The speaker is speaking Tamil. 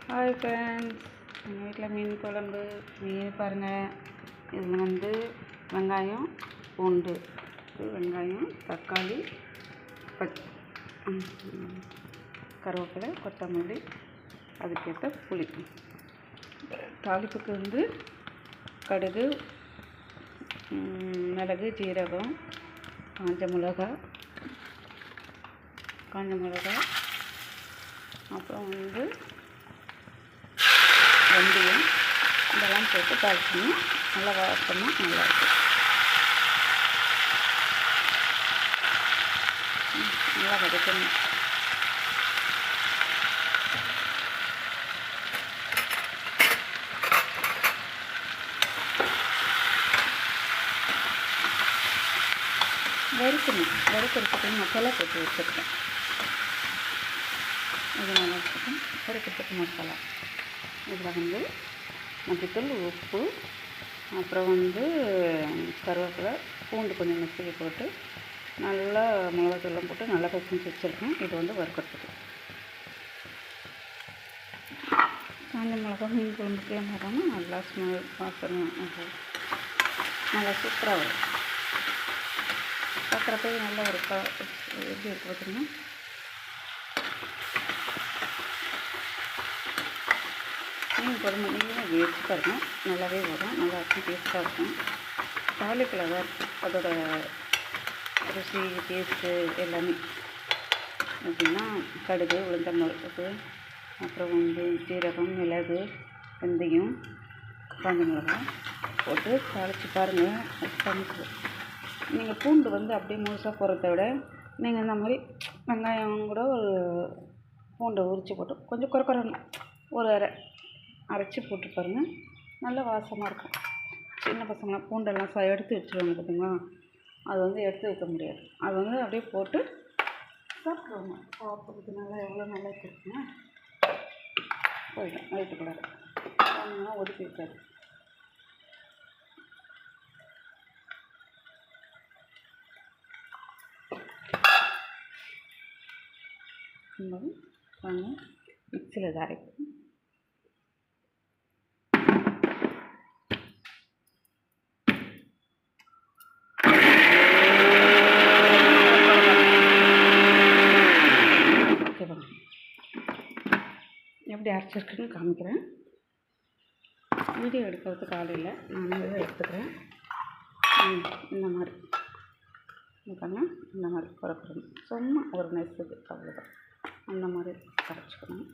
ஹாய் ஃப்ரெண்ட்ஸ், எங்கள் வீட்டில் மீன் குழம்பு. மீன் பாருங்கள், இதில் வந்து வெங்காயம், பூண்டு, வெங்காயம், தக்காளி, கருவேப்பிலை, கொத்தமல்லி, அதுக்கேற்ற புளி. தாளிப்புக்கு வந்து கடுகு, மிளகு, ஜீரகம், காஞ்ச மிளகா, அப்புறம் வந்து வெந்தயம், இதெல்லாம் போட்டு தாளிக்கணும். நல்லா வாசமாக நல்லாயிருக்கும். நல்லா வதக்கணும். வறுக்கிறதுக்கு மசாலா போட்டு வச்சுருக்கேன். இது நல்லா வச்சுருக்கேன். வறுக்கிறதுக்கு மசாலா இதில் வந்து மஞ்சத்தூள், உப்பு, அப்புறம் வந்து கருவேப்பிலை, பூண்டு கொஞ்சம் நசுக்கி போட்டு நல்லா மிளகாத்தூள்லாம் போட்டு நல்லா பசஞ்சு வச்சுருக்கேன். இது வந்து வறுக்கிறதுக்கு. காஞ்ச மிளகா மீன் குழம்புக்குலாம் போட்டோம்னா நல்லா ஸ்மெல் வாசனை நல்லா சூப்பராக வரும். பார்க்குறப்ப நல்லா ஒரு எப்படி இருக்கு பார்த்தீங்கன்னா, மீன் குழம்பு நீங்களும் வச்சு பாருங்க, நல்லாவே வரும். நல்லா இருக்கும், டேஸ்ட்டாக இருக்கும். தாளிப்பில் தான் இருக்கும் அதோட ருசி, டேஸ்ட்டு எல்லாமே. எப்படின்னா கடுகு, உளுந்தம்பருப்பு, அப்புறம் வந்து ஜீரகம், மிளகு, வெந்தயம், காஞ்ச மிளகாய் போட்டு தாளித்து பாருங்கள். அது சமைச்சு நீங்கள் பூண்டு வந்து அப்படியே முழுசாக போடுறத விட நீங்கள் இந்த மாதிரி வெங்காயம் கூட ஒரு பூண்டை உரித்து போட்டு கொஞ்சம் குறைக்கணும், ஒரு அரைச்சி போட்டு பாருங்கள். நல்ல வாசமாக இருக்கும். சின்ன பசங்களாம் பூண்டெல்லாம் எடுத்து வச்சுருவாங்க பார்த்தீங்களா, அது வந்து எடுத்து வைக்க முடியாது. அது வந்து அப்படியே போட்டு சாப்பிடுவாங்க. சாப்பிட்றதுக்கு நல்லா எவ்வளோ நல்லா இருக்குங்க. போயிடும் வயிற்றுக்கூடாது, ஒதுக்கி வைக்காது. வாங்க மிக்சியில் இதை அரைப்போம். எப்படி அரைச்சிருக்குன்னு காமிக்கிறேன். வீடியோ எடுக்கிறதுக்கு ஆள் இல்லை, நான் எடுத்துக்கிறேன். இந்த மாதிரி இந்த மாதிரி குறைக்கணும். சும்மா ஒரு நெசுக்கு அவ்வளோதான். அந்த மாதிரி அரைச்சிக்கணும்.